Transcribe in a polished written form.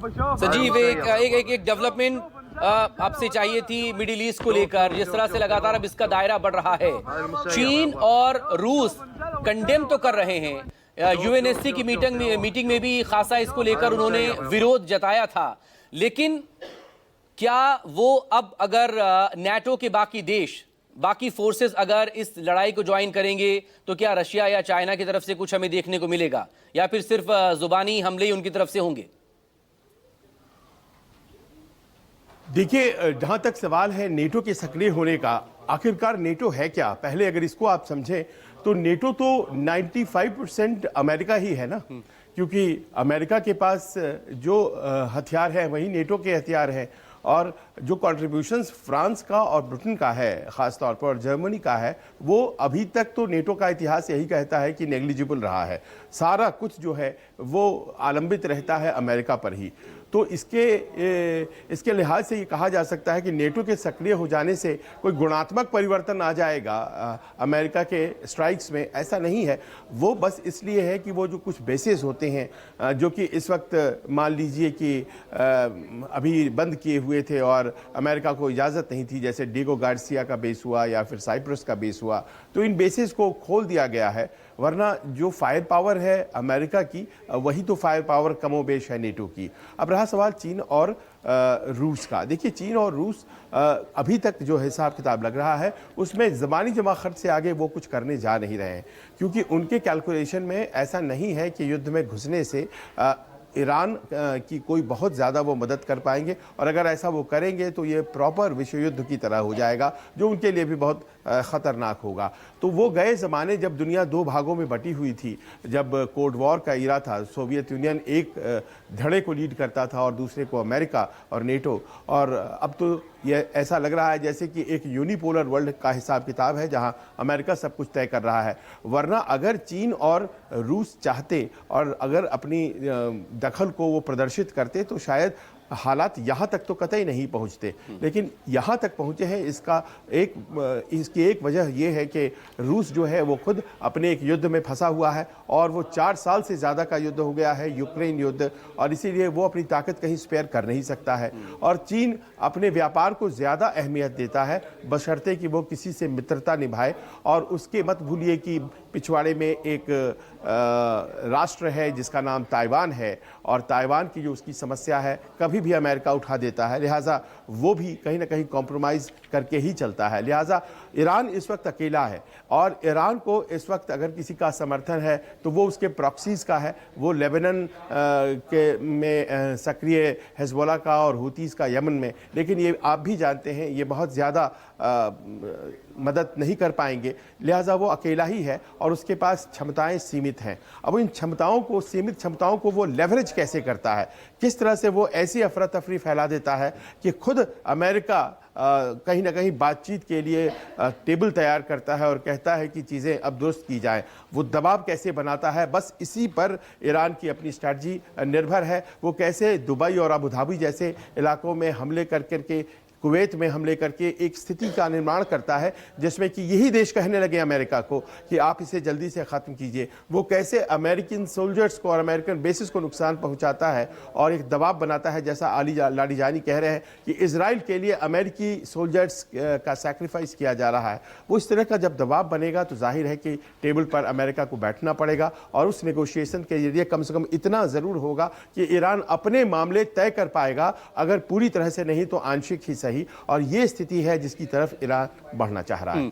संजीव, एक डेवलपमेंट आपसे चाहिए थी मिडिल ईस्ट को लेकर। जिस तरह से लगातार अब इसका दायरा बढ़ रहा है, चीन और रूस कंडेम तो कर रहे हैं। यूएनएससी की मीटिंग में भी खासा इसको लेकर उन्होंने विरोध जताया था, लेकिन क्या वो अब अगर नेटो के बाकी फोर्सेस अगर इस लड़ाई को ज्वाइन करेंगे तो क्या रशिया या चाइना की तरफ से कुछ हमें देखने को मिलेगा, या फिर सिर्फ जुबानी हमले ही उनकी तरफ से होंगे? देखिए, जहां तक सवाल है नेटो के सक्रिय होने का, आखिरकार नेटो है क्या? पहले अगर इसको आप समझें तो नेटो तो 95% अमेरिका ही है ना, क्योंकि अमेरिका के पास जो हथियार है वही नेटो के हथियार है, और जो कंट्रीब्यूशंस फ्रांस का और ब्रिटेन का है ख़ास तौर पर, और जर्मनी का है, वो अभी तक तो नेटो का इतिहास यही कहता है कि नेग्लिजिबल रहा है। सारा कुछ जो है वो आलंबित रहता है अमेरिका पर ही। तो इसके लिहाज से ये कहा जा सकता है कि नेटो के सक्रिय हो जाने से कोई गुणात्मक परिवर्तन आ जाएगा अमेरिका के स्ट्राइक्स में, ऐसा नहीं है। वो बस इसलिए है कि वो जो कुछ बेसेस होते हैं जो कि इस वक्त मान लीजिए कि अभी बंद किए हुए थे और अमेरिका को इजाज़त नहीं थी, जैसे डिएगो गार्सिया का बेस हुआ या फिर साइप्रस का बेस हुआ, तो इन बेसेस को खोल दिया गया है। वरना जो फायर पावर है अमेरिका की, वही तो फायर पावर कमोबेश है नेटो की। अब रहा सवाल चीन और रूस का। देखिए, चीन और रूस अभी तक जो हिसाब किताब लग रहा है उसमें ज़बानी जमाखर्च से आगे वो कुछ करने जा नहीं रहे हैं, क्योंकि उनके कैलकुलेशन में ऐसा नहीं है कि युद्ध में घुसने से ईरान की कोई बहुत ज़्यादा वो मदद कर पाएंगे, और अगर ऐसा वो करेंगे तो ये प्रॉपर विश्व युद्ध की तरह हो जाएगा, जो उनके लिए भी बहुत ख़तरनाक होगा। तो वो गए ज़माने जब दुनिया दो भागों में बटी हुई थी, जब कोल्ड वॉर का इरा था, सोवियत यूनियन एक धड़े को लीड करता था और दूसरे को अमेरिका और नेटो, और अब तो ये ऐसा लग रहा है जैसे कि एक यूनिपोलर वर्ल्ड का हिसाब किताब है जहां अमेरिका सब कुछ तय कर रहा है। वरना अगर चीन और रूस चाहते और अगर अपनी दखल को वो प्रदर्शित करते तो शायद हालात यहाँ तक तो कतई नहीं पहुँचते, लेकिन यहाँ तक पहुँचे हैं। इसकी एक वजह यह है कि रूस जो है वो खुद अपने एक युद्ध में फंसा हुआ है, और वो 4 साल से ज़्यादा का युद्ध हो गया है, यूक्रेन युद्ध, और इसीलिए वो अपनी ताकत कहीं स्पेयर कर नहीं सकता है। और चीन अपने व्यापार को ज़्यादा अहमियत देता है, बशर्ते कि वो किसी से मित्रता निभाए। और उसके मत भूलिए कि पिछवाड़े में एक राष्ट्र है जिसका नाम ताइवान है, और ताइवान की जो उसकी समस्या है कभी भी अमेरिका उठा देता है, लिहाजा वो भी कहीं ना कहीं कॉम्प्रोमाइज़ करके ही चलता है। लिहाजा ईरान इस वक्त अकेला है, और ईरान को इस वक्त अगर किसी का समर्थन है तो वो उसके प्रॉक्सीज़ का है। वो लेबनान में सक्रिय हिजबुल्लाह का और हुतीज़ का यमन में, लेकिन ये आप भी जानते हैं ये बहुत ज़्यादा मदद नहीं कर पाएंगे, लिहाजा वो अकेला ही है और उसके पास क्षमताएं सीमित हैं। अब इन सीमित क्षमताओं को वो लेवरेज कैसे करता है, किस तरह से वो ऐसी अफरा तफरी फैला देता है कि खुद अमेरिका कहीं ना कहीं बातचीत के लिए टेबल तैयार करता है और कहता है कि चीज़ें अब दुरुस्त की जाएं। वो दबाव कैसे बनाता है, बस इसी पर ईरान की अपनी स्ट्रैटेजी निर्भर है। वो कैसे दुबई और अबू धाबी जैसे इलाकों में हमले कर करके, कुवैत में हमले करके एक स्थिति का निर्माण करता है जिसमें कि यही देश कहने लगे अमेरिका को कि आप इसे जल्दी से ख़त्म कीजिए। वो कैसे अमेरिकन सोल्जर्स को और अमेरिकन बेसिस को नुकसान पहुंचाता है और एक दबाव बनाता है, जैसा लाडीजानी कह रहे हैं कि इजराइल के लिए अमेरिकी सोल्जर्स का सैक्रिफाइस किया जा रहा है। वो इस तरह का जब दबाव बनेगा तो जाहिर है कि टेबल पर अमेरिका को बैठना पड़ेगा, और उस नेगोशिएशन के जरिए कम से कम इतना ज़रूर होगा कि ईरान अपने मामले तय कर पाएगा, अगर पूरी तरह से नहीं तो आंशिक ही। और ये स्थिति है जिसकी तरफ ईरान बढ़ना चाह रहा है।